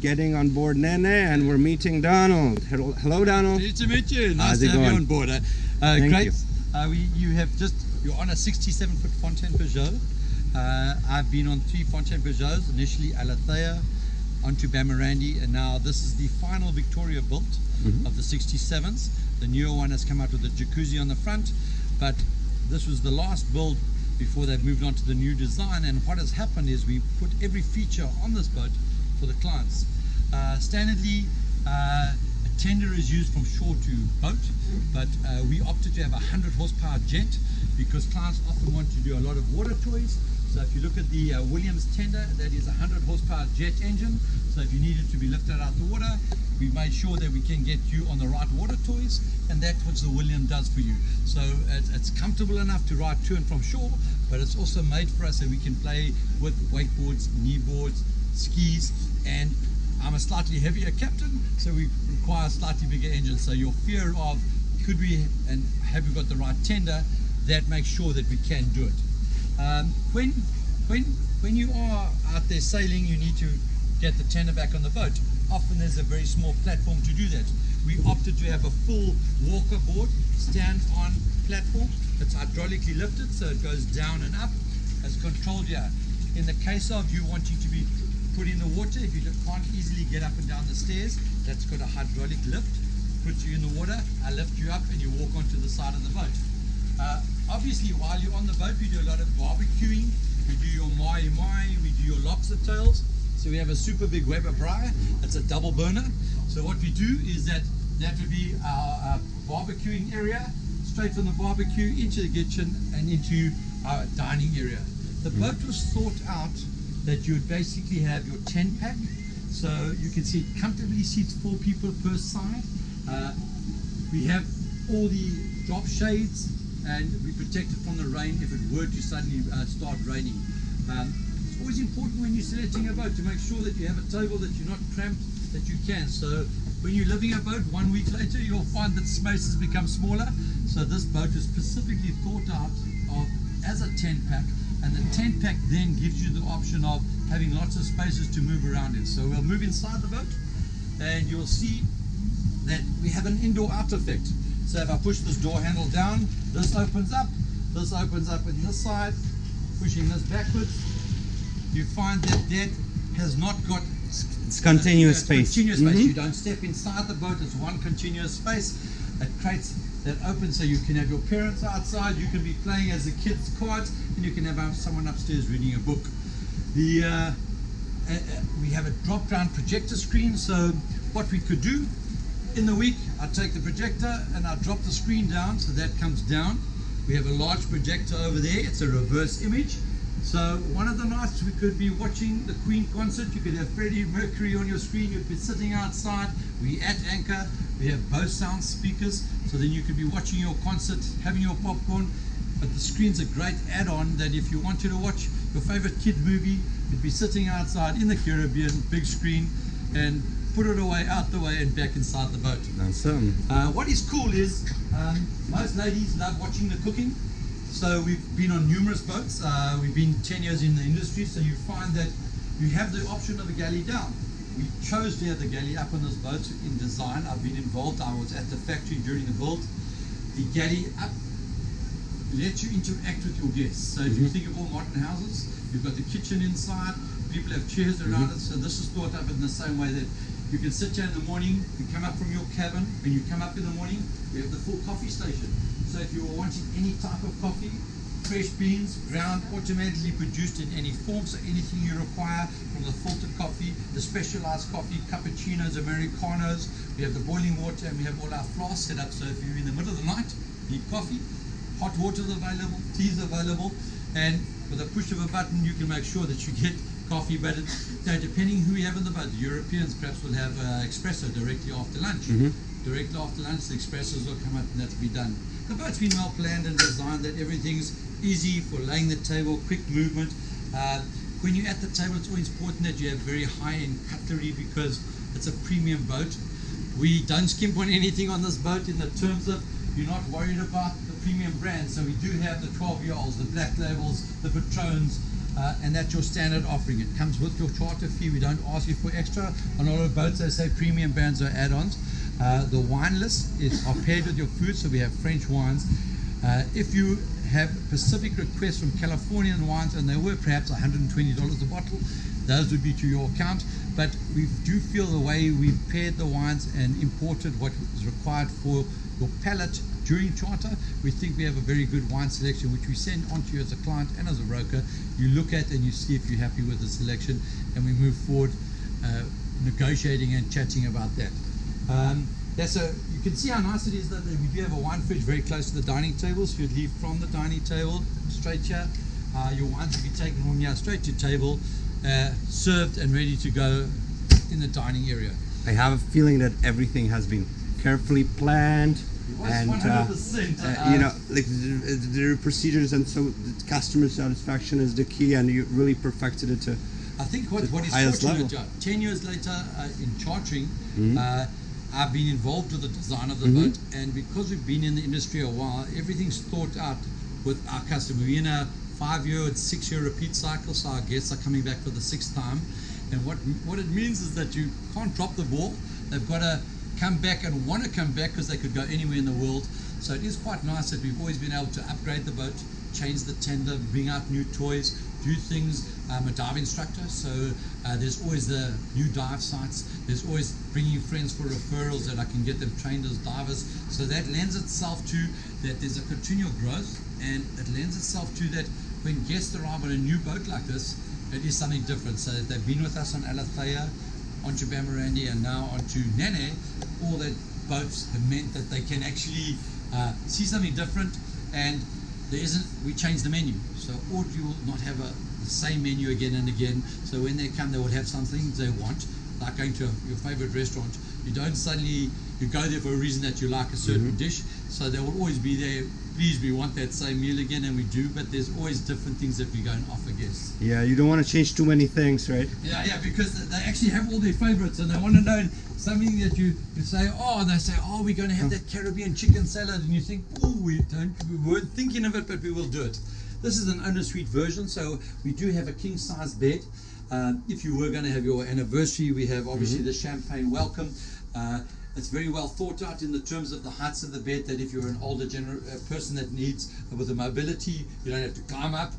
getting on board Nenne, and we're meeting Donald. Hello, Donald. Nice to meet you. Nice How's to it have going? you on board. Thank Great. you. You're on a 67-foot Fontaine Peugeot. I've been on 3 Fontaine Peugeots, initially Alathea, onto Bamarandi, and now this is the final Victoria built of the 67s. The newer one has come out with a jacuzzi on the front, but this was the last build before they've moved on to the new design. And what has happened is we put every feature on this boat for the clients. Standardly, a tender is used from shore to boat, but we opted to have a 100 horsepower jet because clients often want to do a lot of water toys. So if you look at the Williams tender, that is a 100 horsepower jet engine. So if you needed to be lifted out the water, we made sure that we can get you on the right water toys, and that's what the William does for you. So it's comfortable enough to ride to and from shore, but it's also made for us that we can play with wakeboards, kneeboards, skis, and I'm a slightly heavier captain, so we require a slightly bigger engine. So your fear of could we and have we got the right tender, that makes sure that we can do it. When you are out there sailing, you need to get the tender back on the boat. Often there's a very small platform to do that. We opted to have a full walker board, stand-on platform that's hydraulically lifted, so it goes down and up as controlled here. In the case of you wanting to be put in the water, if you can't easily get up and down the stairs, that's got a hydraulic lift, puts you in the water, I lift you up and you walk onto the side of the boat. Obviously, while you're on the boat, we do a lot of barbecuing, we do your mai, we do your lobster tails. So we have a super big Weber Braai, it's a double burner. So what we do is that would be our barbecuing area, straight from the barbecue into the kitchen and into our dining area. The boat was thought out that you would basically have your 10 pack, so you can see it comfortably seats 4 people per side. We have all the drop shades, and we protect it from the rain if it were to suddenly start raining. It's always important when you're selecting a boat to make sure that you have a table, that you're not cramped, that you can. So when you're living a boat, 1 week later you'll find that space has become smaller. So this boat is specifically thought out of as a 10 pack, and the 10 pack then gives you the option of having lots of spaces to move around in. So we'll move inside the boat and you'll see that we have an indoor-out effect. So if I push this door handle down, this opens up on this side, pushing this backwards, you find that that has not got continuous space. Continuous space. You don't step inside the boat, it's one continuous space. It creates that open so you can have your parents outside, you can be playing as the kids' cards, and you can have someone upstairs reading a book. We have a drop-down projector screen, so what we could do in the week, I take the projector and I drop the screen down, so that comes down. We have a large projector over there, it's a reverse image. So one of the nights we could be watching the Queen concert, you could have Freddie Mercury on your screen, you'd be sitting outside, we at anchor, we have both sound speakers, so then you could be watching your concert, having your popcorn, but the screen's a great add-on that if you wanted to watch your favorite kid movie, you'd be sitting outside in the Caribbean, big screen, and put it away, out the way, and back inside the boat. Awesome. What is cool is most ladies love watching the cooking. So we've been on numerous boats. We've been 10 years in the industry, so you find that you have the option of a galley down. We chose to have the galley up on this boat in design. I've been involved. I was at the factory during the build. The galley up lets you interact with your guests. So if you think of all modern houses, you've got the kitchen inside, people have chairs around it. So this is thought up in the same way that you can sit here in the morning, you come up from your cabin, when you come up in the morning, we have the full coffee station. So if you were wanting any type of coffee, fresh beans, ground, automatically produced in any form, so anything you require, from the filtered coffee, the specialized coffee, cappuccinos, Americanos, we have the boiling water, and we have all our flasks set up, so if you're in the middle of the night, need coffee, hot water is available, tea is available, and with a push of a button you can make sure that you get coffee. But depending who you have in the boat, the Europeans perhaps will have espresso directly after lunch. Directly after lunch the espressos will come up and that'll be done. The boat's been well planned and designed that everything's easy for laying the table, quick movement. When you're at the table, it's always important that you have very high-end cutlery because it's a premium boat. We don't skimp on anything on this boat in the terms of you're not worried about the premium brands. So we do have the 12-year-olds, the Black Labels, the Patrons, and that's your standard offering. It comes with your charter fee. We don't ask you for extra. On a lot of boats they say premium brands or add-ons. The wine list are paired with your food, so we have French wines. If you have specific requests from Californian wines, and they were perhaps $120 a bottle, those would be to your account. But we do feel the way we've paired the wines and imported what is required for your palate during charter, we think we have a very good wine selection which we send on to you as a client and as a broker. You look at and you see if you're happy with the selection, and we move forward negotiating and chatting about that. You can see how nice it is that we do have a wine fridge very close to the dining table, so you'd leave from the dining table straight here. Your wines will be taken from here straight to table, served and ready to go in the dining area. I have a feeling that everything has been carefully planned, and 100%, you know, like the procedures, and so the customer satisfaction is the key, and you really perfected it to I think what is fortunate, 10 years later in chartering, I've been involved with the design of the boat, and because we've been in the industry a while, everything's thought out with our customer. We're in a 5-year and 6-year repeat cycle, so our guests are coming back for the 6th time. And what it means is that you can't drop the ball. They've got to come back and want to come back because they could go anywhere in the world. So it is quite nice that we've always been able to upgrade the boat, change the tender, bring out new toys, do things. I'm a dive instructor, so there's always the new dive sites. There's always bringing friends for referrals that I can get them trained as divers. So that lends itself to that there's a continual growth, and it lends itself to that when guests arrive on a new boat like this, it is something different. So they've been with us on Alethea, onto Bamarandi, and now onto NENNE. All that boats have meant that they can actually see something different, and we change the menu. So you will not have the same menu again and again. So when they come, they will have something they want, like going to your favorite restaurant. You don't suddenly, you go there for a reason that you like a certain dish. So they will always be there. Please, we want that same meal again, and we do, but there's always different things that we go and offer guests. Yeah, you don't want to change too many things, right? Yeah, because they actually have all their favorites, and they want to know something that you say, and they say, we're going to have that Caribbean chicken salad, and you think, we weren't thinking of it, but we will do it. This is an owner suite version, so we do have a king size bed. If you were going to have your anniversary, we have obviously the champagne welcome. It's very well thought out in the terms of the heights of the bed, that if you're an older person that needs with a mobility, you don't have to climb up.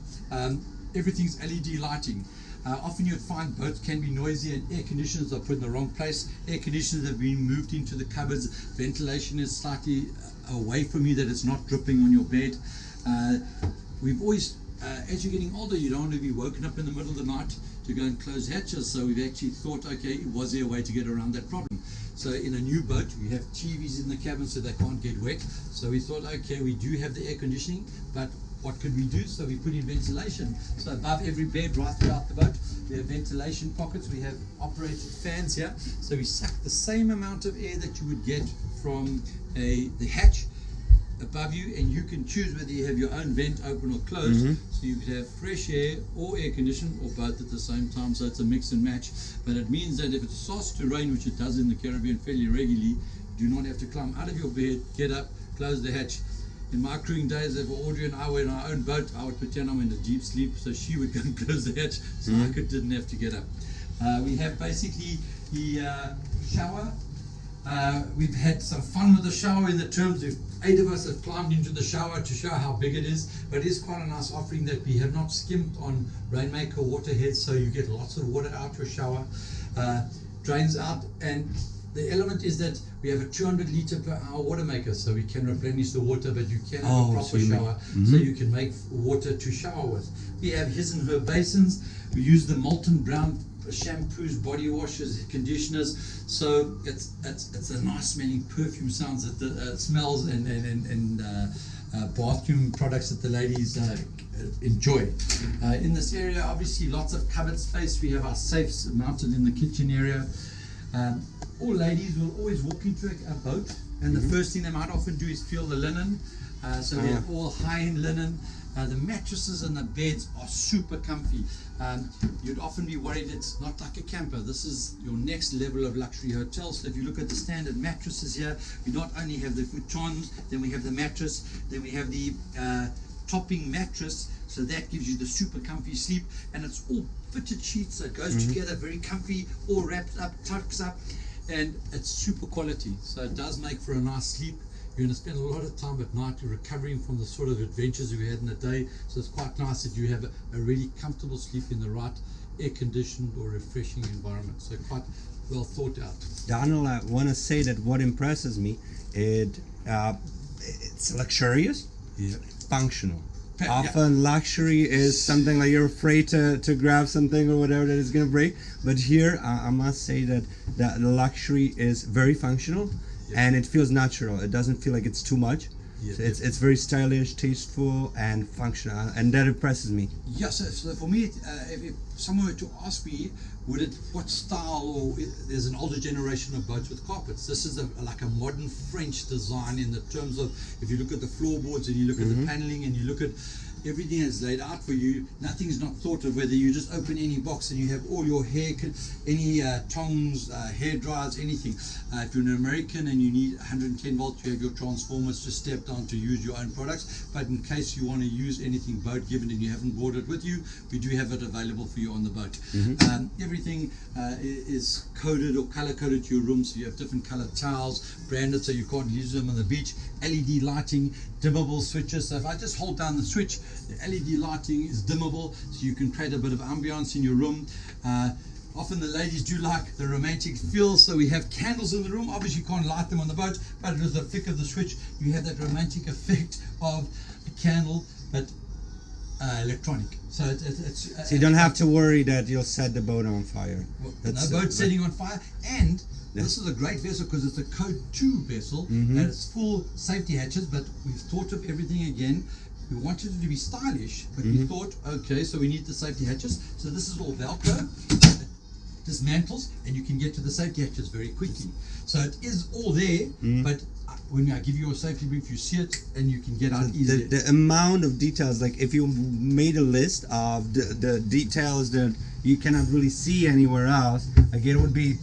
Everything's LED lighting. Often you'd find boats can be noisy and air conditioners are put in the wrong place. Air conditioners have been moved into the cupboards. Ventilation is slightly away from you, that it's not dripping on your bed. We've always, as you're getting older, you don't want to be woken up in the middle of the night to go and close hatches, so we've actually thought, okay, was there a way to get around that problem? So in a new boat, we have TVs in the cabin so they can't get wet. So we thought, okay, we do have the air conditioning, but what could we do? So we put in ventilation. So above every bed, right throughout the boat, we have ventilation pockets. We have operated fans here. So we suck the same amount of air that you would get from the hatch above you, and you can choose whether you have your own vent open or closed. So you could have fresh air or air conditioning, or both at the same time. So it's a mix and match. But it means that if it starts to rain, which it does in the Caribbean fairly regularly, you do not have to climb out of your bed, get up, close the hatch. In my crewing days, if Audrey and I were in our own boat, I would pretend I'm in a deep sleep, so she would go and close the hatch, so I didn't have to get up. We have basically the shower. We've had some fun with the shower in the terms of 8 of us have climbed into the shower to show how big it is, but it is quite a nice offering that we have not skimped on Rainmaker water heads, so you get lots of water out your shower, drains out, and the element is that we have a 200 litre per hour water maker, so we can replenish the water, but you can have a proper shower, so you can make water to shower with. We have his and her basins. We use the molten brown shampoos, body washes, conditioners, so it's a nice smelling perfume sounds that the smells and bathroom products that the ladies enjoy. In this area, obviously lots of cupboard space. We have our safes mounted in the kitchen area. All ladies will always walk into a boat, and the first thing they might often do is feel the linen. So we have all high-end linen. The mattresses and the beds are super comfy. You'd often be worried it's not like a camper. This is your next level of luxury hotel. So if you look at the standard mattresses here, we not only have the futons, then we have the mattress, then we have the topping mattress, so that gives you the super comfy sleep, and it's all fitted sheets, so it goes together very comfy, all wrapped up, tucks up, and it's super quality, so it does make for a nice sleep. You're going to spend a lot of time at night recovering from the sort of adventures we had in the day, so it's quite nice that you have a really comfortable sleep in the right air-conditioned or refreshing environment, so quite well thought out. Donald, I want to say that what impresses me, it's luxurious, functional. Often luxury is something like you're afraid to grab something or whatever that is going to break, but here I must say that the luxury is very functional, and it feels natural. It doesn't feel like it's too much. It's very stylish, tasteful, and functional, and that impresses me. Yes, so for me, if someone were to ask me, what style, or there's an older generation of boats with carpets. This is like a modern French design in the terms of, if you look at the floorboards and you look at the paneling and you look at everything is laid out for you. Nothing's not thought of, whether you just open any box and you have all your hair, any tongs, hair dryers, anything. If you're an American and you need 110 volts, you have your transformers, just step down to use your own products. But in case you want to use anything boat given and you haven't brought it with you, we do have it available for you on the boat. Everything is coded or color coded to your room, so you have different colored towels, branded so you can't use them on the beach. LED lighting, dimmable switches, so if I just hold down the switch, the LED lighting is dimmable, so you can create a bit of ambiance in your room. Often the ladies do like the romantic feel, so we have candles in the room. Obviously you can't light them on the boat, but with the flick of the switch you have that romantic effect of a candle, but electronic. So so you don't have to worry that you'll set the boat on fire. Well, no boat setting on fire, and this is a great vessel because it's a Code 2 vessel, and it's full safety hatches, but we've thought of everything again. We wanted it to be stylish, but we thought, okay, so we need the safety hatches. So this is all Velcro, it dismantles, and you can get to the safety hatches very quickly. So it is all there, but when I give you a safety brief, you see it and you can get out easily. The amount of details, like if you made a list of the details that you cannot really see anywhere else, again, it would be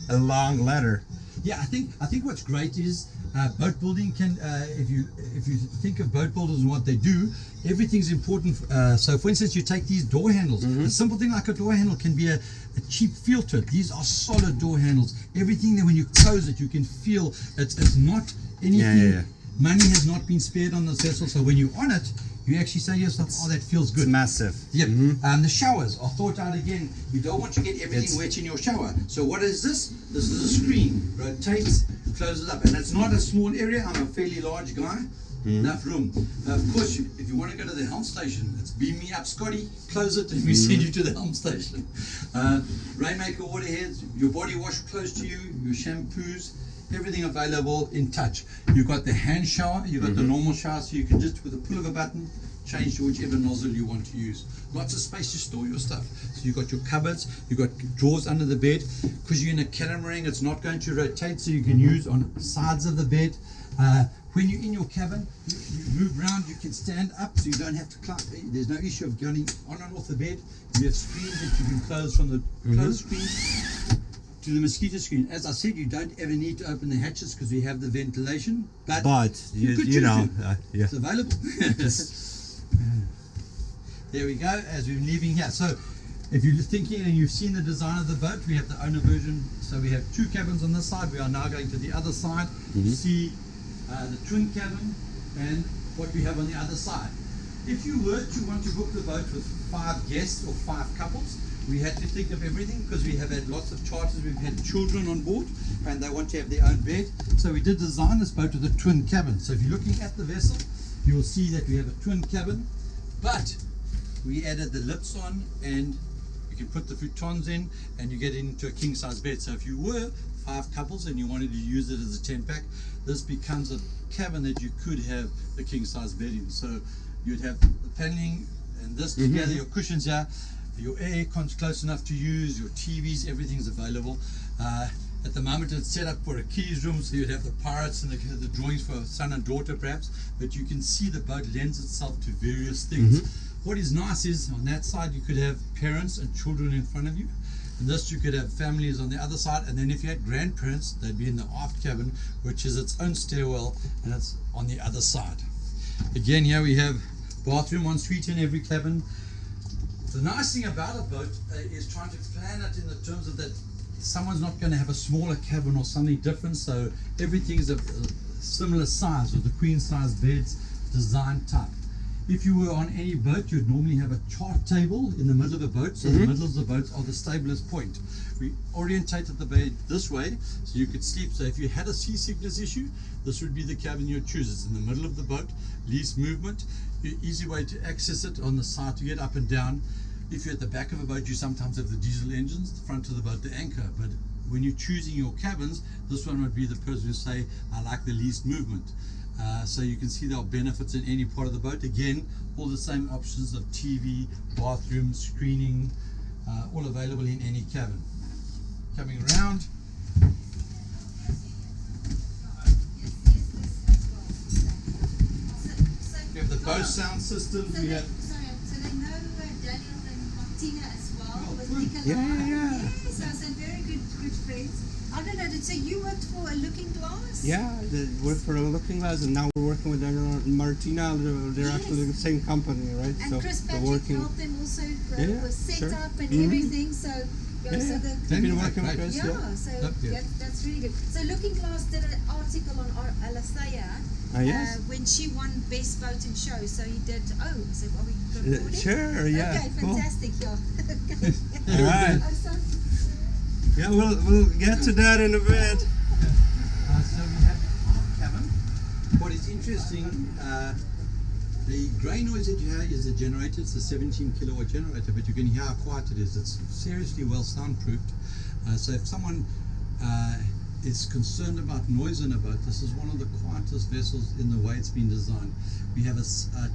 a long letter. Yeah, I think what's great is boat building can, if you think of boat builders and what they do, everything's important. So for instance, you take these door handles. A simple thing like a door handle can be a cheap feel to it. These are solid door handles. Everything that when you close it, you can feel it's not anything. Money has not been spared on this vessel, so when you're on it, you actually say to yourself, oh, that feels good. It's massive. Yep. The showers are thought out again. You don't want to get everything wet in your shower. So what is this? This is a screen. Rotates, closes up. And it's not a small area. I'm a fairly large guy. Enough room. Of course, if you want to go to the Helm Station, it's beam me up, Scotty. Close it and we send you to the Helm Station. Rainmaker water heads, your body wash close to you, your shampoos, everything available in touch. You've got the hand shower, you've got the normal shower, so you can just, with a pull of a button, change to whichever nozzle you want to use. Lots of space to store your stuff. So you've got your cupboards, you've got drawers under the bed. Because you're in a catamaran, it's not going to rotate, so you can use on sides of the bed. When you're in your cabin, you move around, you can stand up, so you don't have to climb. There's no issue of going on and off the bed. You have screens that you can close from the close screen to the mosquito screen. As I said, you don't ever need to open the hatches because we have the ventilation, but you know, it's available. There we go, as we're leaving here. So if you're thinking and you've seen the design of the boat, we have the owner version. So we have two cabins on this side. We are now going to the other side to see the twin cabin and what we have on the other side. If you were to want to book the boat with 5 guests or 5 couples, we had to think of everything because we have had lots of charters. We've had children on board and they want to have their own bed. So we did design this boat with a twin cabin. So if you're looking at the vessel, you will see that we have a twin cabin, but we added the lifts on and you can put the futons in and you get into a king size bed. So if you were 5 couples and you wanted to use it as a 10-pack, this becomes a cabin that you could have the king size bed in. So you'd have the paneling and this together, your cushions here, your air con's close enough to use, your TVs, everything's available. At the moment it's set up for a keys room, so you'd have the pirates and the drawings for son and daughter perhaps, but you can see the boat lends itself to various things. What is nice is on that side you could have parents and children in front of you, and this you could have families on the other side, and then if you had grandparents, they'd be in the aft cabin, which is its own stairwell, and it's on the other side. Again, here we have bathroom, en suite in every cabin. The nice thing about a boat is trying to plan it in the terms of that someone's not going to have a smaller cabin or something different, so everything is a similar size with the queen size beds, design type. If you were on any boat, you'd normally have a chart table in the middle of a boat, so the middle of the boat are the stablest point. We orientated the bed this way so you could sleep. So if you had a seasickness issue, this would be the cabin you'd choose. It's in the middle of the boat, least movement, easy way to access it on the side to get up and down. If you're at the back of a boat, you sometimes have the diesel engines, the front of the boat, the anchor. But when you're choosing your cabins, this one would be the person who say, I like the least movement. So you can see there are benefits in any part of the boat. Again, all the same options of TV, bathroom, screening, all available in any cabin. Coming around. We have the Bose sound systems. So We they, have sorry, so they know Daniel and Martina as well with Nicola. Yeah. Yes, so very good friends. I don't know, so you worked for a Looking Glass? Yeah, they worked for a Looking Glass, and now we're working with Daniel and Martina. They're Yes. actually the same company, right? And Chris they're Patrick working. helped them also Yeah, with sure. setup and everything. So Yeah, so yeah. the They've been Yeah, working with great. Chris. yeah, so Yep, yeah. that's really good. So Looking Glass did an article on Alasaya Yes. when she won Best Boat and Show. So he did. Oh, so are we recording? Sure, yeah. Okay, Cool. fantastic. Yeah. All right. Oh, so- Yeah, we'll get to that in a bit. So we have our cabin. What is interesting, the grey noise that you hear is a generator. It's a 17 kilowatt generator, but you can hear how quiet it is. It's seriously well soundproofed. So if someone is concerned about noise in a boat, this is one of the quietest vessels in the way it's been designed. We have a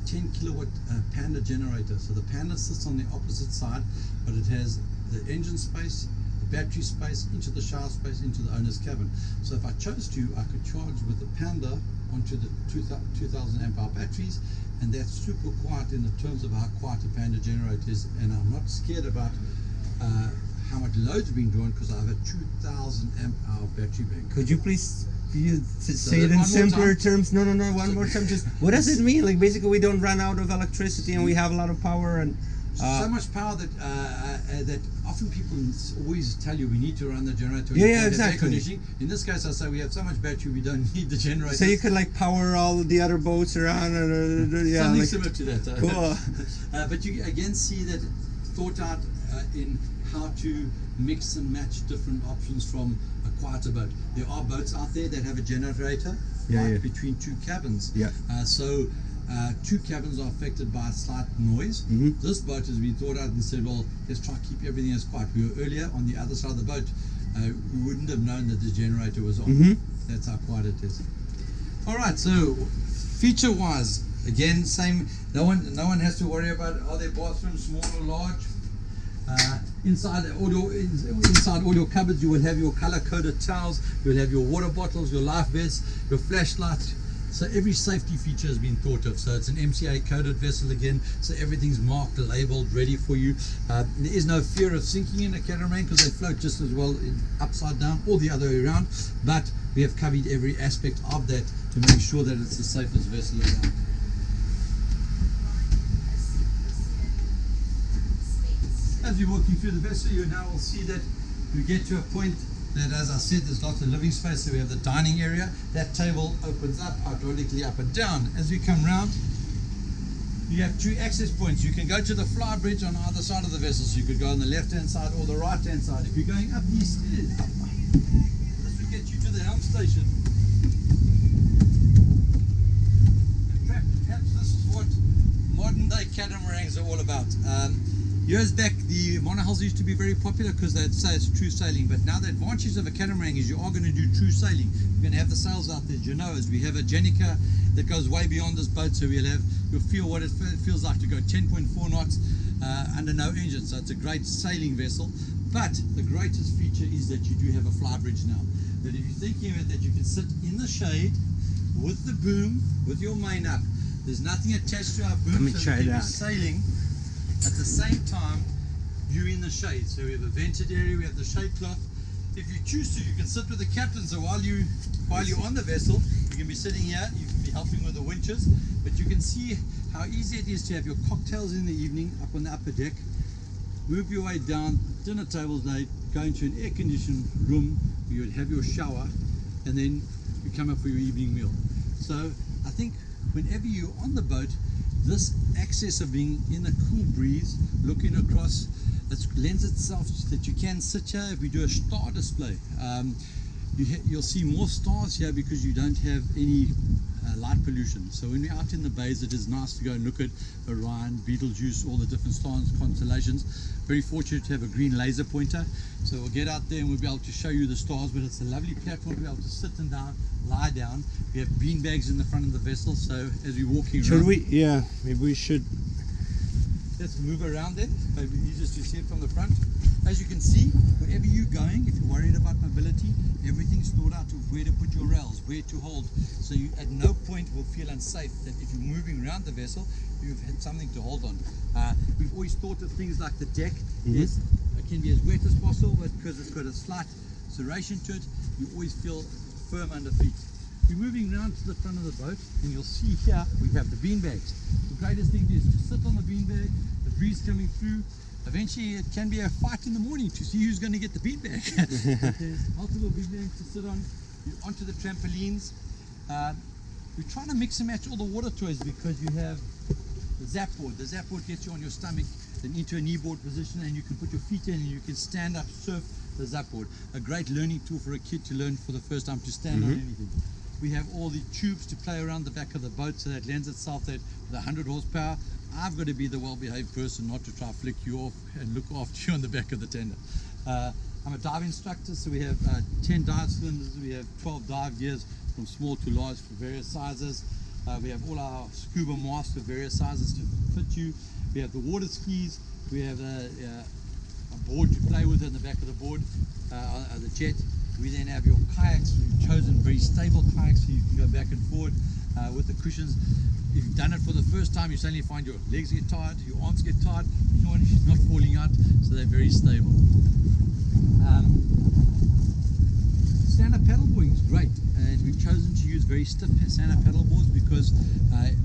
10 kilowatt Panda generator. So the Panda sits on the opposite side, but it has the engine space, the battery space, into the shower space, into the owner's cabin. So if I chose to, I could charge with the Panda onto the 2000 amp hour batteries, and that's super quiet in the terms of how quiet a Panda generator is. And I'm not scared about how much load's being drawn because I have a 2000 amp hour battery bank. Could you please say that it in one more simpler time? terms? No, one more time. Just what does it mean? Like basically, we don't run out of electricity and we have a lot of power and. So much power that that often people always tell you we need to run the generator. Yeah, you can't have exactly. Air conditioning. In this case, I say we have so much battery we don't need the generator. So you could like power all the other boats around, and yeah, something like, similar to that. cool. But you again see that thought out in how to mix and match different options from a quieter boat. There are boats out there that have a generator right between two cabins. Yeah. So two cabins are affected by a slight noise. This boat has been thought out and said, well, let's try to keep everything as quiet. We were earlier on the other side of the boat. We wouldn't have known that the generator was on. That's how quiet it is. All right, so feature-wise, again, same. No one has to worry about are their bathrooms small or large. Inside all your cupboards, you will have your color-coded towels. You will have your water bottles, your life vests, your flashlights. So every safety feature has been thought of. So it's an MCA coded vessel again. So everything's marked, labeled, ready for you. There is no fear of sinking in a catamaran because they float just as well upside down or the other way around. But we have covered every aspect of that to make sure that it's the safest vessel around. As you're walking through the vessel, you now will see that we get to a point that, as I said, there's lots of living space. So we have the dining area. That table opens up hydraulically up and down. As we come round, you have two access points. You can go to the fly bridge on either side of the vessel. So you could go on the left-hand side or the right-hand side. If you're going up these stairs, this will get you to the Helm Station. Perhaps this is what modern-day catamarans are all about. Years back, the monohulls used to be very popular because they'd say it's true sailing, but now the advantage of a catamaran is you are going to do true sailing. You're going to have the sails out there, you know, as we have a Jenica that goes way beyond this boat, so you'll feel what it feels like to go 10.4 knots under no engine, so it's a great sailing vessel. But the greatest feature is that you do have a fly bridge now. That if you're thinking of it, that you can sit in the shade with the boom, with your main up. There's nothing attached to our boom, so you can be sailing. At the same time, you're in the shade. So we have a vented area, we have the shade cloth. If you choose to, you can sit with the captain. So while you're on the vessel, You can be sitting here, you can be helping with the winches, but you can see how easy it is to have your cocktails in the evening up on the upper deck, move your way down, dinner tables late, go into an air-conditioned room where you would have your shower, and then you come up for your evening meal. So I think whenever you're on the boat, this access of being in a cool breeze, looking across, it lends itself that you can sit here. If we do a star display, you'll see more stars here because you don't have any light pollution. So when we're out in the bays, it is nice to go and look at Orion, Betelgeuse, all the different stars, constellations. Very fortunate to have a green laser pointer, so we'll get out there and we'll be able to show you the stars. But it's a lovely platform to be able to sit and lie down. We have bean bags in the front of the vessel, so as we're walking around, Should we? Yeah, maybe we should. let's move around then. Maybe easiest to see it from the front. As you can see, wherever you're going, if you're worried about mobility, everything's thought out of where to put your rails, where to hold. So you at no point will feel unsafe that if you're moving around the vessel, you've had something to hold on. We've always thought of things like the deck is, it can be as wet as possible, but because it's got a slight serration to it, you always feel firm under feet. We're moving around to the front of the boat, and you'll see here we have the bean bags. The greatest thing is to sit on the bean bag, the breeze coming through. Eventually it can be a fight in the morning to see who's going to get the bean bag. But there's multiple bean bags to sit on. You're onto the trampolines. We're trying to mix and match all the water toys because you have the zap board. The zap board gets you on your stomach and into a kneeboard position, and you can put your feet in and you can stand up, surf the zap board. A great learning tool for a kid to learn for the first time to stand on anything. We have all the tubes to play around the back of the boat, so that lends itself that with 100 horsepower, I've got to be the well-behaved person not to try to flick you off and look after you on the back of the tender. I'm a dive instructor, so we have 10 dive cylinders, we have 12 dive gears from small to large for various sizes. We have all our scuba masks for various sizes to fit you. We have the water skis, we have a board to play with on the back of the board, the jet. We then have your kayaks. We've chosen very stable kayaks so you can go back and forward with the cushions. If you've done it for the first time, you suddenly find your legs get tired, your arms get tired, you know, it's not falling out, so they're very stable. Stand-up paddleboarding is great, and we've chosen to use very stiff stand-up paddleboards because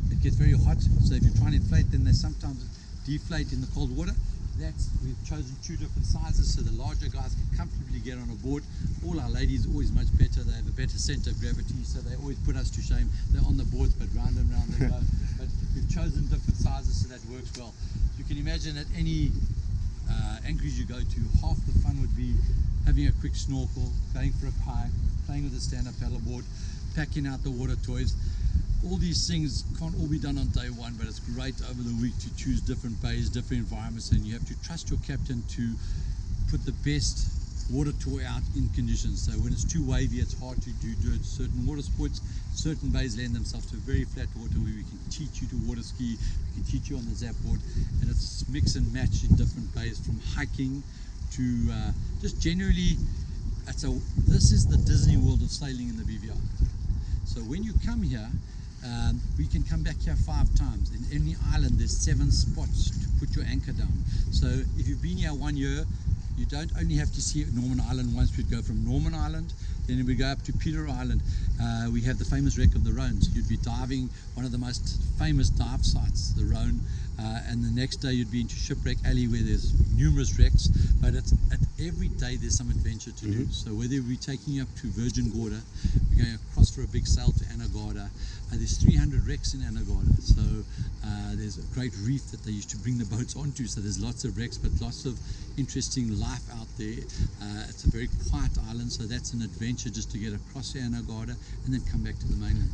it gets very hot, so if you try and inflate, then they sometimes deflate in the cold water. We've chosen 2 different sizes so the larger guys can comfortably get on a board. All our ladies are always much better. They have a better center of gravity, so they always put us to shame. They're on the boards, but round and round they go. But we've chosen different sizes so that works well. You can imagine at any anchorage you go to, half the fun would be having a quick snorkel, going for a kayak, playing with a stand-up paddleboard, packing out the water toys. All these things can't all be done on day one, but it's great over the week to choose different bays, different environments, and you have to trust your captain to put the best water toy out in conditions. So when it's too wavy, it's hard to do certain water sports. Certain bays lend themselves to very flat water where we can teach you to water ski, we can teach you on the zap board, and it's mix and match in different bays from hiking to just generally. This is the Disney World of sailing in the BVI. So when you come here, we can come back here 5 times. In any island, there's 7 spots to put your anchor down. So if you've been here 1 year, you don't only have to see Norman Island once. We'd go from Norman Island, then we go up to Peter Island. We have the famous wreck of the Rhone. So you'd be diving one of the most famous dive sites, the Rhone, and the next day you'd be into Shipwreck Alley where there's numerous wrecks, but every day there's some adventure to do. So whether we're taking you up to Virgin Gorda, we're going across for a big sail to Anegada. There's 300 wrecks in Anegada, so there's a great reef that they used to bring the boats onto, so there's lots of wrecks but lots of interesting life out there. It's a very quiet island, so that's an adventure just to get across to Anegada and then come back to the mainland.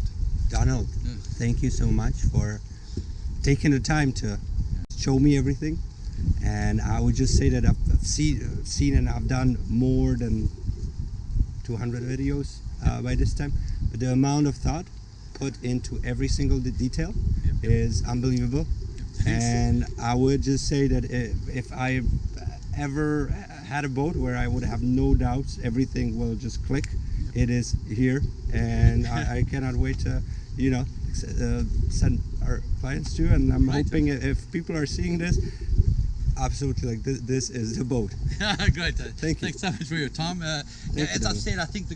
Donald, thank you so much for taking the time to show me everything. And I would just say that I've seen and I've done more than 200 videos by this time. But the amount of thought put into every single detail is unbelievable. And I would just say that if I ever had a boat where I would have no doubts, everything will just click. It is here, and I cannot wait to, send our clients to. And I'm hoping if people are seeing this, absolutely, like this is the boat. Great. Thank you. Thanks so much for your time. As I've said, I think the